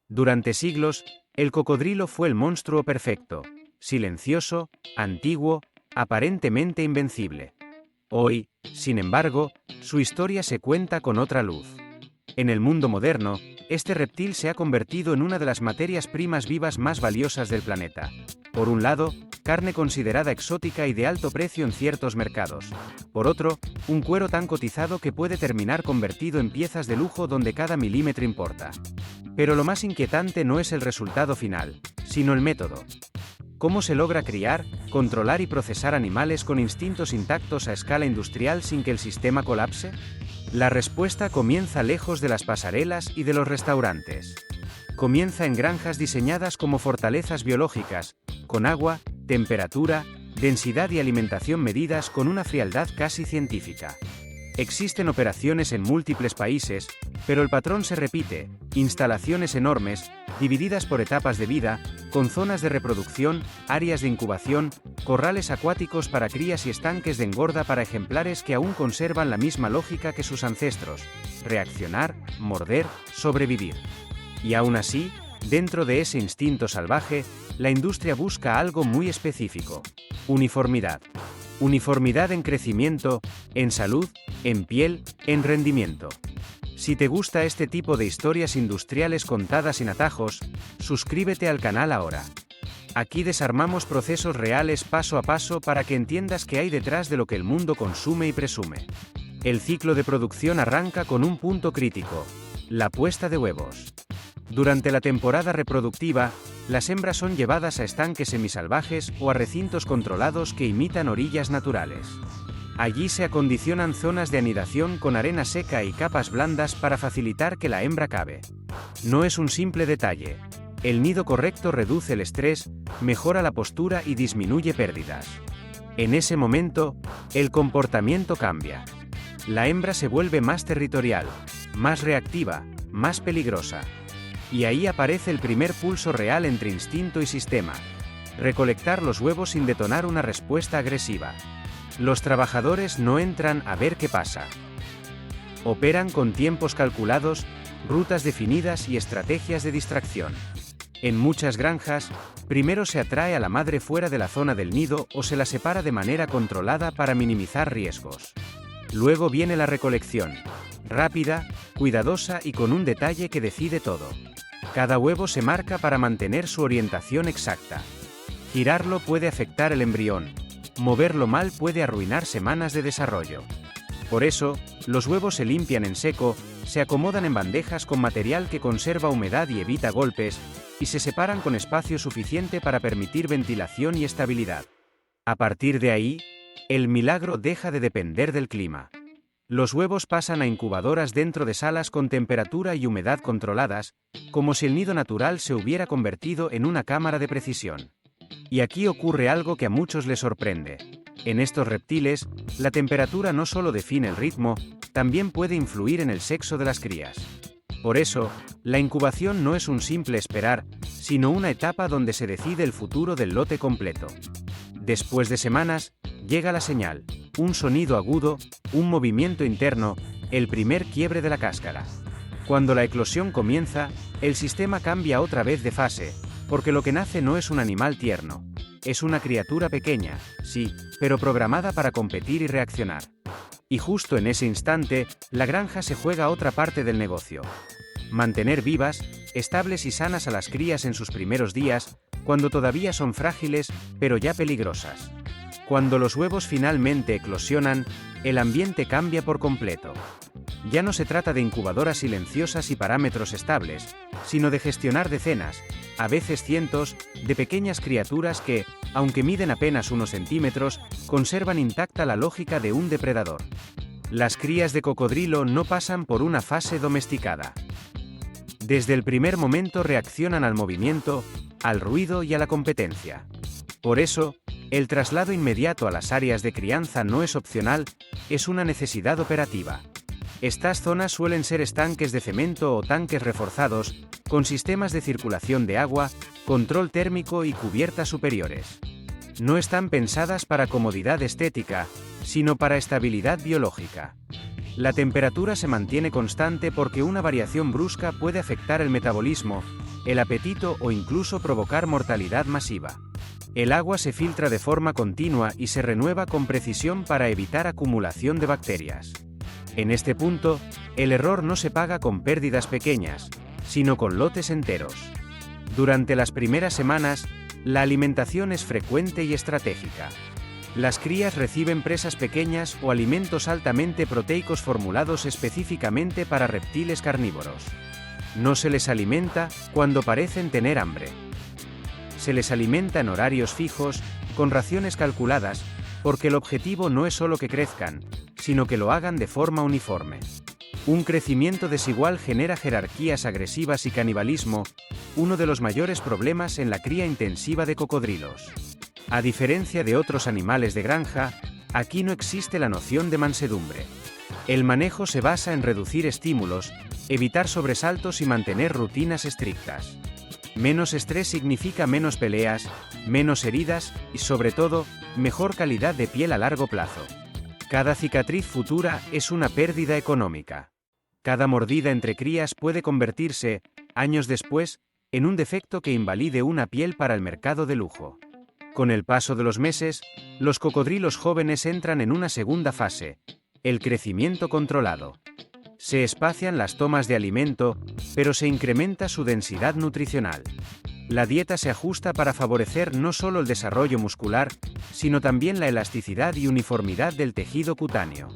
Durante siglos, el cocodrilo fue el monstruo perfecto, silencioso, antiguo, aparentemente invencible. Hoy, sin embargo, su historia se cuenta con otra luz. En el mundo moderno, este reptil se ha convertido en una de las materias primas vivas más valiosas del planeta. Por un lado, carne considerada exótica y de alto precio en ciertos mercados. Por otro, un cuero tan cotizado que puede terminar convertido en piezas de lujo donde cada milímetro importa. Pero lo más inquietante no es el resultado final, sino el método. ¿Cómo se logra criar, controlar y procesar animales con instintos intactos a escala industrial sin que el sistema colapse? La respuesta comienza lejos de las pasarelas y de los restaurantes. Comienza en granjas diseñadas como fortalezas biológicas, con agua, temperatura, densidad y alimentación medidas con una frialdad casi científica. Existen operaciones en múltiples países, pero el patrón se repite: instalaciones enormes, divididas por etapas de vida, con zonas de reproducción, áreas de incubación, corrales acuáticos para crías y estanques de engorda para ejemplares que aún conservan la misma lógica que sus ancestros: reaccionar, morder, sobrevivir. Y aún así, dentro de ese instinto salvaje, la industria busca algo muy específico: uniformidad. Uniformidad en crecimiento, en salud, en piel, en rendimiento. Si te gusta este tipo de historias industriales contadas sin atajos, suscríbete al canal ahora. Aquí desarmamos procesos reales paso a paso para que entiendas qué hay detrás de lo que el mundo consume y presume. El ciclo de producción arranca con un punto crítico: la puesta de huevos. Durante la temporada reproductiva, las hembras son llevadas a estanques semisalvajes o a recintos controlados que imitan orillas naturales. Allí se acondicionan zonas de anidación con arena seca y capas blandas para facilitar que la hembra cabe. No es un simple detalle. El nido correcto reduce el estrés, mejora la postura y disminuye pérdidas. En ese momento, el comportamiento cambia. La hembra se vuelve más territorial, más reactiva, más peligrosa. Y ahí aparece el primer pulso real entre instinto y sistema: recolectar los huevos sin detonar una respuesta agresiva. Los trabajadores no entran a ver qué pasa. Operan con tiempos calculados, rutas definidas y estrategias de distracción. En muchas granjas, primero se atrae a la madre fuera de la zona del nido o se la separa de manera controlada para minimizar riesgos. Luego viene la recolección, rápida, cuidadosa y con un detalle que decide todo. Cada huevo se marca para mantener su orientación exacta. Girarlo puede afectar el embrión. Moverlo mal puede arruinar semanas de desarrollo. Por eso, los huevos se limpian en seco, se acomodan en bandejas con material que conserva humedad y evita golpes, y se separan con espacio suficiente para permitir ventilación y estabilidad. A partir de ahí, el milagro deja de depender del clima. Los huevos pasan a incubadoras dentro de salas con temperatura y humedad controladas, como si el nido natural se hubiera convertido en una cámara de precisión. Y aquí ocurre algo que a muchos les sorprende. En estos reptiles, la temperatura no solo define el ritmo, también puede influir en el sexo de las crías. Por eso, la incubación no es un simple esperar, sino una etapa donde se decide el futuro del lote completo. Después de semanas, llega la señal: un sonido agudo, un movimiento interno, el primer quiebre de la cáscara. Cuando la eclosión comienza, el sistema cambia otra vez de fase, porque lo que nace no es un animal tierno. Es una criatura pequeña, sí, pero programada para competir y reaccionar. Y justo en ese instante, la granja se juega otra parte del negocio: mantener vivas, estables y sanas a las crías en sus primeros días, cuando todavía son frágiles, pero ya peligrosas. Cuando los huevos finalmente eclosionan, el ambiente cambia por completo. Ya no se trata de incubadoras silenciosas y parámetros estables, sino de gestionar decenas, a veces cientos, de pequeñas criaturas que, aunque miden apenas unos centímetros, conservan intacta la lógica de un depredador. Las crías de cocodrilo no pasan por una fase domesticada. Desde el primer momento reaccionan al movimiento, al ruido y a la competencia. Por eso, el traslado inmediato a las áreas de crianza no es opcional, es una necesidad operativa. Estas zonas suelen ser estanques de cemento o tanques reforzados, con sistemas de circulación de agua, control térmico y cubiertas superiores. No están pensadas para comodidad estética, sino para estabilidad biológica. La temperatura se mantiene constante porque una variación brusca puede afectar el metabolismo, el apetito o incluso provocar mortalidad masiva. El agua se filtra de forma continua y se renueva con precisión para evitar acumulación de bacterias. En este punto, el error no se paga con pérdidas pequeñas, sino con lotes enteros. Durante las primeras semanas, la alimentación es frecuente y estratégica. Las crías reciben presas pequeñas o alimentos altamente proteicos formulados específicamente para reptiles carnívoros. No se les alimenta cuando parecen tener hambre. Se les alimenta en horarios fijos, con raciones calculadas, porque el objetivo no es solo que crezcan, sino que lo hagan de forma uniforme. Un crecimiento desigual genera jerarquías agresivas y canibalismo, uno de los mayores problemas en la cría intensiva de cocodrilos. A diferencia de otros animales de granja, aquí no existe la noción de mansedumbre. El manejo se basa en reducir estímulos, evitar sobresaltos y mantener rutinas estrictas. Menos estrés significa menos peleas, menos heridas y, sobre todo, mejor calidad de piel a largo plazo. Cada cicatriz futura es una pérdida económica. Cada mordida entre crías puede convertirse, años después, en un defecto que invalide una piel para el mercado de lujo. Con el paso de los meses, los cocodrilos jóvenes entran en una segunda fase, el crecimiento controlado. Se espacian las tomas de alimento, pero se incrementa su densidad nutricional. La dieta se ajusta para favorecer no solo el desarrollo muscular, sino también la elasticidad y uniformidad del tejido cutáneo.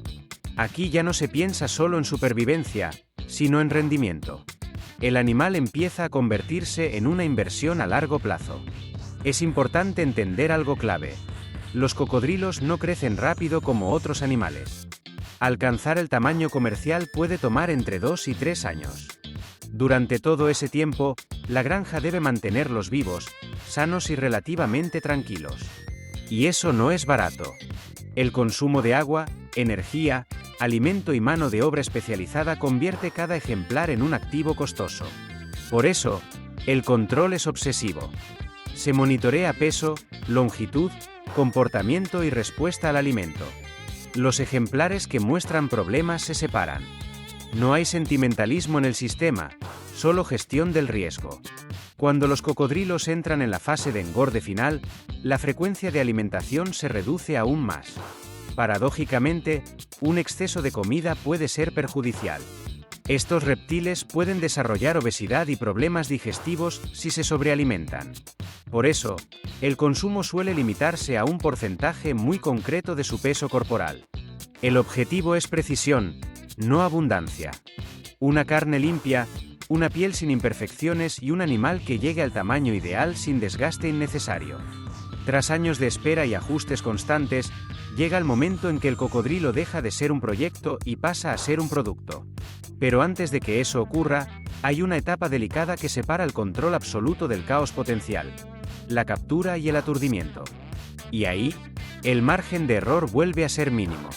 Aquí ya no se piensa solo en supervivencia, sino en rendimiento. El animal empieza a convertirse en una inversión a largo plazo. Es importante entender algo clave. Los cocodrilos no crecen rápido como otros animales. Alcanzar el tamaño comercial puede tomar entre 2 y 3 años. Durante todo ese tiempo, la granja debe mantenerlos vivos, sanos y relativamente tranquilos. Y eso no es barato. El consumo de agua, energía, alimento y mano de obra especializada convierte cada ejemplar en un activo costoso. Por eso, el control es obsesivo. Se monitorea peso, longitud, comportamiento y respuesta al alimento. Los ejemplares que muestran problemas se separan. No hay sentimentalismo en el sistema, solo gestión del riesgo. Cuando los cocodrilos entran en la fase de engorde final, la frecuencia de alimentación se reduce aún más. Paradójicamente, un exceso de comida puede ser perjudicial. Estos reptiles pueden desarrollar obesidad y problemas digestivos si se sobrealimentan. Por eso, el consumo suele limitarse a un porcentaje muy concreto de su peso corporal. El objetivo es precisión, no abundancia. Una carne limpia, una piel sin imperfecciones y un animal que llegue al tamaño ideal sin desgaste innecesario. Tras años de espera y ajustes constantes, llega el momento en que el cocodrilo deja de ser un proyecto y pasa a ser un producto. Pero antes de que eso ocurra, hay una etapa delicada que separa el control absoluto del caos potencial: la captura y el aturdimiento. Y ahí, el margen de error vuelve a ser mínimo.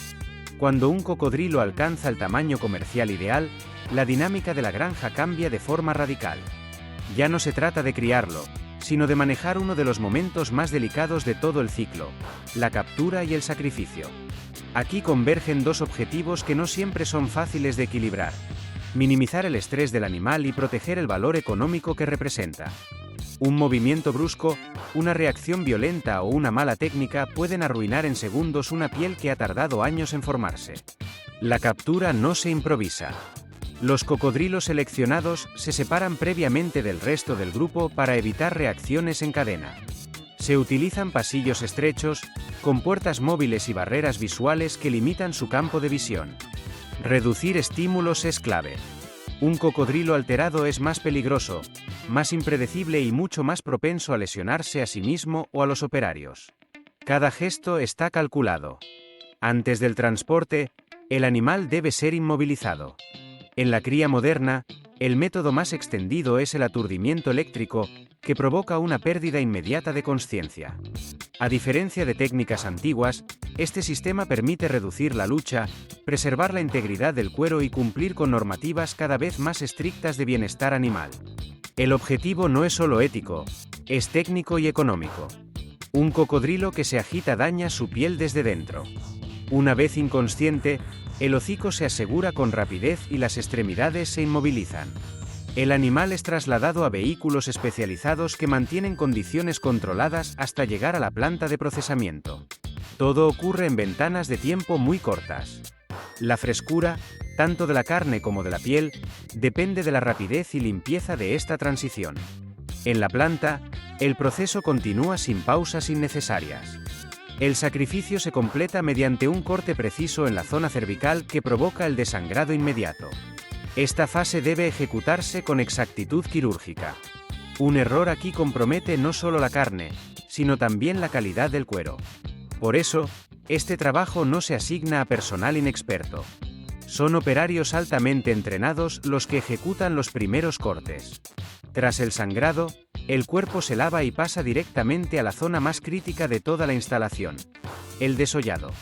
Cuando un cocodrilo alcanza el tamaño comercial ideal, la dinámica de la granja cambia de forma radical. Ya no se trata de criarlo, sino de manejar uno de los momentos más delicados de todo el ciclo: la captura y el sacrificio. Aquí convergen dos objetivos que no siempre son fáciles de equilibrar: minimizar el estrés del animal y proteger el valor económico que representa. Un movimiento brusco, una reacción violenta o una mala técnica pueden arruinar en segundos una piel que ha tardado años en formarse. La captura no se improvisa. Los cocodrilos seleccionados se separan previamente del resto del grupo para evitar reacciones en cadena. Se utilizan pasillos estrechos, con puertas móviles y barreras visuales que limitan su campo de visión. Reducir estímulos es clave. Un cocodrilo alterado es más peligroso, más impredecible y mucho más propenso a lesionarse a sí mismo o a los operarios. Cada gesto está calculado. Antes del transporte, el animal debe ser inmovilizado. En la cría moderna, el método más extendido es el aturdimiento eléctrico, que provoca una pérdida inmediata de consciencia. A diferencia de técnicas antiguas, este sistema permite reducir la lucha, preservar la integridad del cuero y cumplir con normativas cada vez más estrictas de bienestar animal. El objetivo no es solo ético, es técnico y económico. Un cocodrilo que se agita daña su piel desde dentro. Una vez inconsciente, el hocico se asegura con rapidez y las extremidades se inmovilizan. El animal es trasladado a vehículos especializados que mantienen condiciones controladas hasta llegar a la planta de procesamiento. Todo ocurre en ventanas de tiempo muy cortas. La frescura, tanto de la carne como de la piel, depende de la rapidez y limpieza de esta transición. En la planta, el proceso continúa sin pausas innecesarias. El sacrificio se completa mediante un corte preciso en la zona cervical que provoca el desangrado inmediato. Esta fase debe ejecutarse con exactitud quirúrgica. Un error aquí compromete no solo la carne, sino también la calidad del cuero. Por eso, este trabajo no se asigna a personal inexperto. Son operarios altamente entrenados los que ejecutan los primeros cortes. Tras el sangrado, el cuerpo se lava y pasa directamente a la zona más crítica de toda la instalación: el desollado.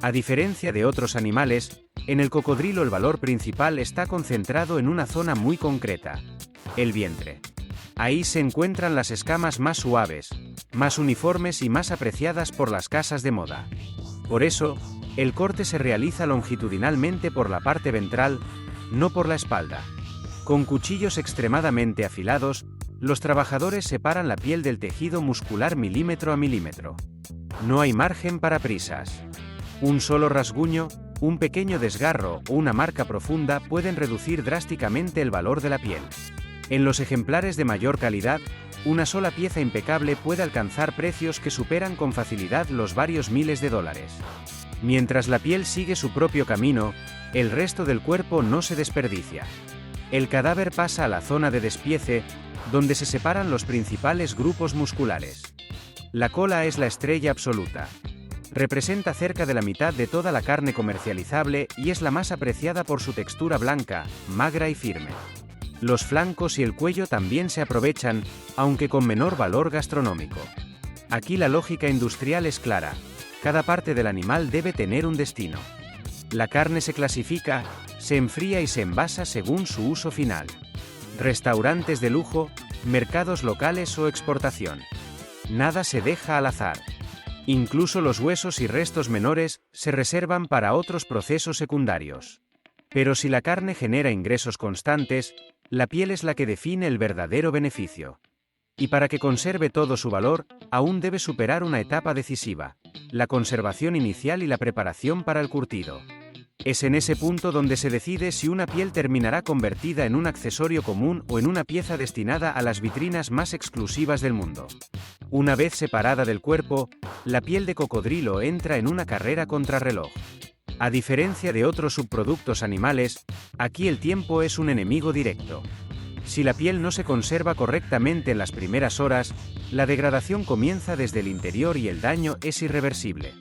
A diferencia de otros animales, en el cocodrilo el valor principal está concentrado en una zona muy concreta: el vientre. Ahí se encuentran las escamas más suaves, más uniformes y más apreciadas por las casas de moda. Por eso, el corte se realiza longitudinalmente por la parte ventral, no por la espalda. Con cuchillos extremadamente afilados, los trabajadores separan la piel del tejido muscular milímetro a milímetro. No hay margen para prisas. Un solo rasguño, un pequeño desgarro o una marca profunda pueden reducir drásticamente el valor de la piel. En los ejemplares de mayor calidad, una sola pieza impecable puede alcanzar precios que superan con facilidad los varios miles de dólares. Mientras la piel sigue su propio camino, el resto del cuerpo no se desperdicia. El cadáver pasa a la zona de despiece, donde se separan los principales grupos musculares. La cola es la estrella absoluta. Representa cerca de la mitad de toda la carne comercializable y es la más apreciada por su textura blanca, magra y firme. Los flancos y el cuello también se aprovechan, aunque con menor valor gastronómico. Aquí la lógica industrial es clara: cada parte del animal debe tener un destino. La carne se clasifica, se enfría y se envasa según su uso final. Restaurantes de lujo, mercados locales o exportación. Nada se deja al azar. Incluso los huesos y restos menores se reservan para otros procesos secundarios. Pero si la carne genera ingresos constantes, la piel es la que define el verdadero beneficio. Y para que conserve todo su valor, aún debe superar una etapa decisiva: la conservación inicial y la preparación para el curtido. Es en ese punto donde se decide si una piel terminará convertida en un accesorio común o en una pieza destinada a las vitrinas más exclusivas del mundo. Una vez separada del cuerpo, la piel de cocodrilo entra en una carrera contrarreloj. A diferencia de otros subproductos animales, aquí el tiempo es un enemigo directo. Si la piel no se conserva correctamente en las primeras horas, la degradación comienza desde el interior y el daño es irreversible.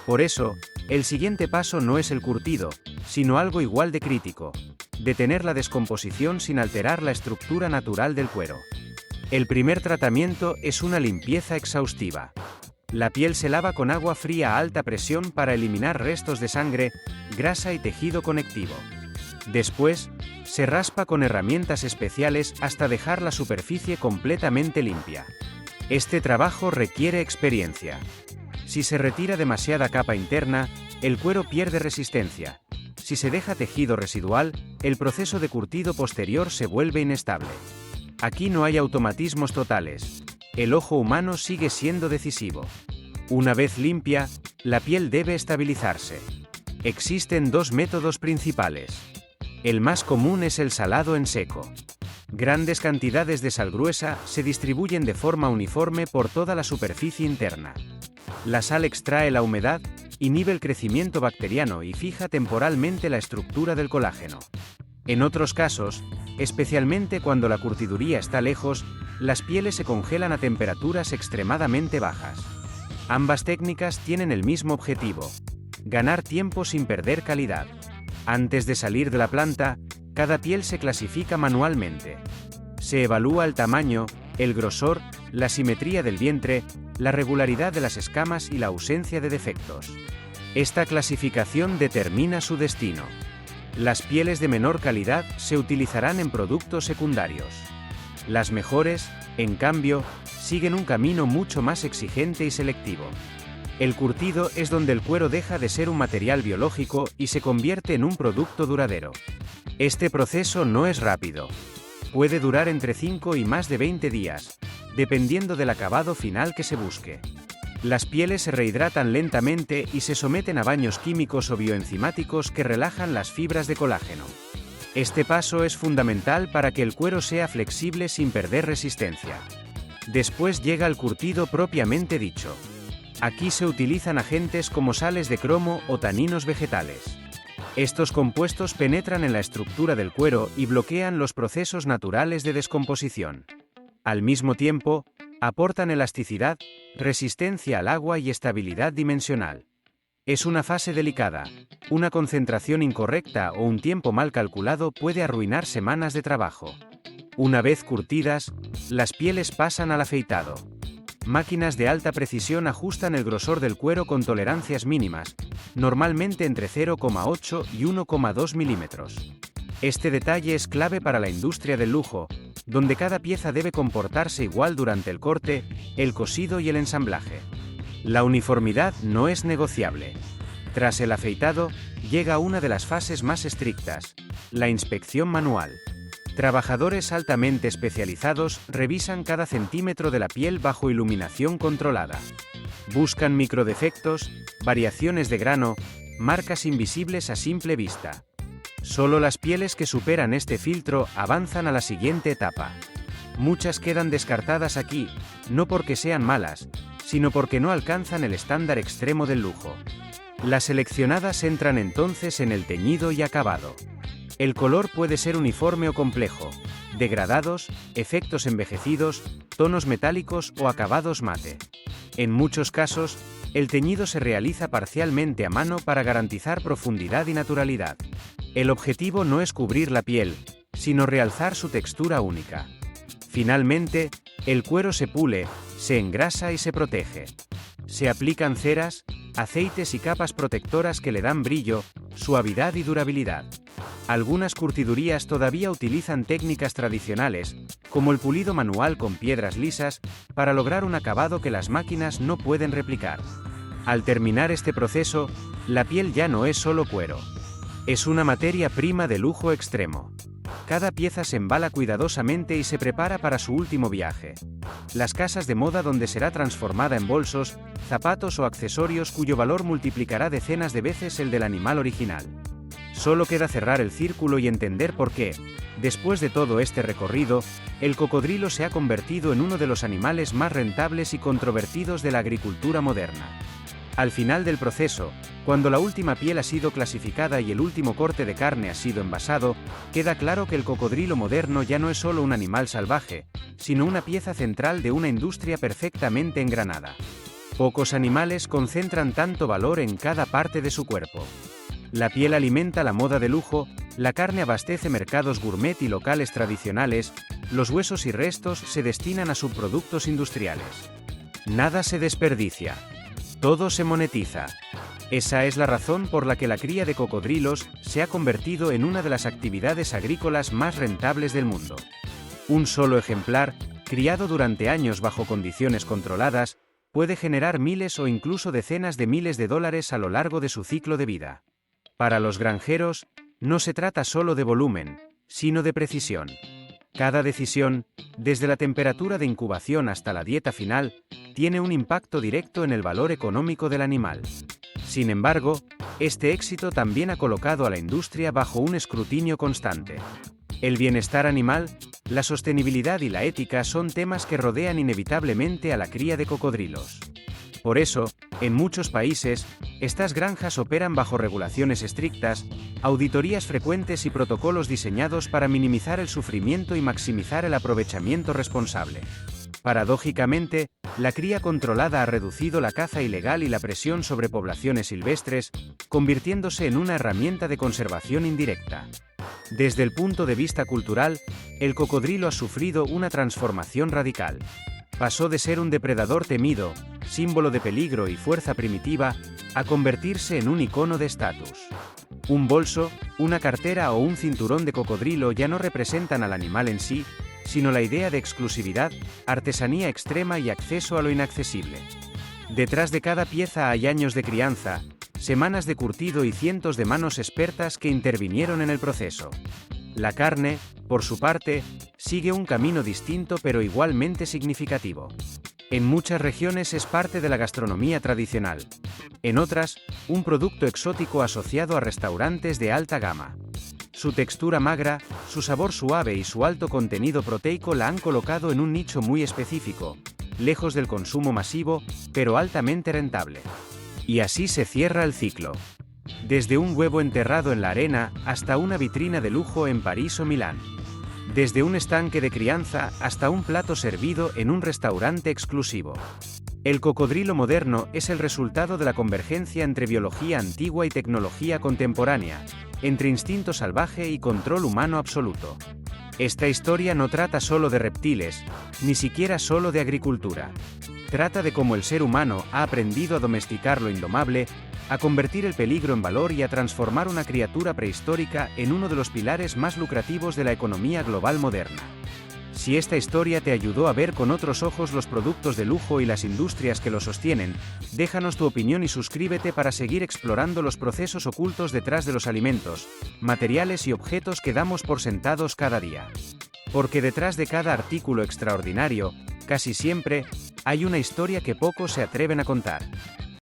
Por eso, el siguiente paso no es el curtido, sino algo igual de crítico: detener la descomposición sin alterar la estructura natural del cuero. El primer tratamiento es una limpieza exhaustiva. La piel se lava con agua fría a alta presión para eliminar restos de sangre, grasa y tejido conectivo. Después, se raspa con herramientas especiales hasta dejar la superficie completamente limpia. Este trabajo requiere experiencia. Si se retira demasiada capa interna, el cuero pierde resistencia. Si se deja tejido residual, el proceso de curtido posterior se vuelve inestable. Aquí no hay automatismos totales. El ojo humano sigue siendo decisivo. Una vez limpia, la piel debe estabilizarse. Existen dos métodos principales. El más común es el salado en seco. Grandes cantidades de sal gruesa se distribuyen de forma uniforme por toda la superficie interna. La sal extrae la humedad, inhibe el crecimiento bacteriano y fija temporalmente la estructura del colágeno. En otros casos, especialmente cuando la curtiduría está lejos, las pieles se congelan a temperaturas extremadamente bajas. Ambas técnicas tienen el mismo objetivo: ganar tiempo sin perder calidad. Antes de salir de la planta, cada piel se clasifica manualmente. Se evalúa el tamaño, el grosor, la simetría del vientre, la regularidad de las escamas y la ausencia de defectos. Esta clasificación determina su destino. Las pieles de menor calidad se utilizarán en productos secundarios. Las mejores, en cambio, siguen un camino mucho más exigente y selectivo. El curtido es donde el cuero deja de ser un material biológico y se convierte en un producto duradero. Este proceso no es rápido. Puede durar entre 5 y más de 20 días, dependiendo del acabado final que se busque. Las pieles se rehidratan lentamente y se someten a baños químicos o bioenzimáticos que relajan las fibras de colágeno. Este paso es fundamental para que el cuero sea flexible sin perder resistencia. Después llega el curtido propiamente dicho. Aquí se utilizan agentes como sales de cromo o taninos vegetales. Estos compuestos penetran en la estructura del cuero y bloquean los procesos naturales de descomposición. Al mismo tiempo, aportan elasticidad, resistencia al agua y estabilidad dimensional. Es una fase delicada. Una concentración incorrecta o un tiempo mal calculado puede arruinar semanas de trabajo. Una vez curtidas, las pieles pasan al afeitado. Máquinas de alta precisión ajustan el grosor del cuero con tolerancias mínimas, normalmente entre 0,8 y 1,2 milímetros. Este detalle es clave para la industria del lujo, donde cada pieza debe comportarse igual durante el corte, el cosido y el ensamblaje. La uniformidad no es negociable. Tras el afeitado, llega una de las fases más estrictas, la inspección manual. Trabajadores altamente especializados revisan cada centímetro de la piel bajo iluminación controlada. Buscan microdefectos, variaciones de grano, marcas invisibles a simple vista. Solo las pieles que superan este filtro avanzan a la siguiente etapa. Muchas quedan descartadas aquí, no porque sean malas, sino porque no alcanzan el estándar extremo del lujo. Las seleccionadas entran entonces en el teñido y acabado. El color puede ser uniforme o complejo, degradados, efectos envejecidos, tonos metálicos o acabados mate. En muchos casos, el teñido se realiza parcialmente a mano para garantizar profundidad y naturalidad. El objetivo no es cubrir la piel, sino realzar su textura única. Finalmente, el cuero se pule, se engrasa y se protege. Se aplican ceras, aceites y capas protectoras que le dan brillo, suavidad y durabilidad. Algunas curtidurías todavía utilizan técnicas tradicionales, como el pulido manual con piedras lisas, para lograr un acabado que las máquinas no pueden replicar. Al terminar este proceso, la piel ya no es solo cuero. Es una materia prima de lujo extremo. Cada pieza se embala cuidadosamente y se prepara para su último viaje. Las casas de moda donde será transformada en bolsos, zapatos o accesorios cuyo valor multiplicará decenas de veces el del animal original. Solo queda cerrar el círculo y entender por qué, después de todo este recorrido, el cocodrilo se ha convertido en uno de los animales más rentables y controvertidos de la agricultura moderna. Al final del proceso, cuando la última piel ha sido clasificada y el último corte de carne ha sido envasado, queda claro que el cocodrilo moderno ya no es solo un animal salvaje, sino una pieza central de una industria perfectamente engranada. Pocos animales concentran tanto valor en cada parte de su cuerpo. La piel alimenta la moda de lujo, la carne abastece mercados gourmet y locales tradicionales, los huesos y restos se destinan a subproductos industriales. Nada se desperdicia. Todo se monetiza. Esa es la razón por la que la cría de cocodrilos se ha convertido en una de las actividades agrícolas más rentables del mundo. Un solo ejemplar, criado durante años bajo condiciones controladas, puede generar miles o incluso decenas de miles de dólares a lo largo de su ciclo de vida. Para los granjeros, no se trata solo de volumen, sino de precisión. Cada decisión, desde la temperatura de incubación hasta la dieta final, tiene un impacto directo en el valor económico del animal. Sin embargo, este éxito también ha colocado a la industria bajo un escrutinio constante. El bienestar animal, la sostenibilidad y la ética son temas que rodean inevitablemente a la cría de cocodrilos. Por eso, en muchos países, estas granjas operan bajo regulaciones estrictas, auditorías frecuentes y protocolos diseñados para minimizar el sufrimiento y maximizar el aprovechamiento responsable. Paradójicamente, la cría controlada ha reducido la caza ilegal y la presión sobre poblaciones silvestres, convirtiéndose en una herramienta de conservación indirecta. Desde el punto de vista cultural, el cocodrilo ha sufrido una transformación radical. Pasó de ser un depredador temido, símbolo de peligro y fuerza primitiva, a convertirse en un icono de estatus. Un bolso, una cartera o un cinturón de cocodrilo ya no representan al animal en sí, sino la idea de exclusividad, artesanía extrema y acceso a lo inaccesible. Detrás de cada pieza hay años de crianza, semanas de curtido y cientos de manos expertas que intervinieron en el proceso. La carne, por su parte, sigue un camino distinto pero igualmente significativo. En muchas regiones es parte de la gastronomía tradicional. En otras, un producto exótico asociado a restaurantes de alta gama. Su textura magra, su sabor suave y su alto contenido proteico la han colocado en un nicho muy específico, lejos del consumo masivo, pero altamente rentable. Y así se cierra el ciclo. Desde un huevo enterrado en la arena hasta una vitrina de lujo en París o Milán. Desde un estanque de crianza hasta un plato servido en un restaurante exclusivo. El cocodrilo moderno es el resultado de la convergencia entre biología antigua y tecnología contemporánea, entre instinto salvaje y control humano absoluto. Esta historia no trata solo de reptiles, ni siquiera solo de agricultura. Trata de cómo el ser humano ha aprendido a domesticar lo indomable, a convertir el peligro en valor y a transformar una criatura prehistórica en uno de los pilares más lucrativos de la economía global moderna. Si esta historia te ayudó a ver con otros ojos los productos de lujo y las industrias que los sostienen, déjanos tu opinión y suscríbete para seguir explorando los procesos ocultos detrás de los alimentos, materiales y objetos que damos por sentados cada día. Porque detrás de cada artículo extraordinario, casi siempre, hay una historia que pocos se atreven a contar.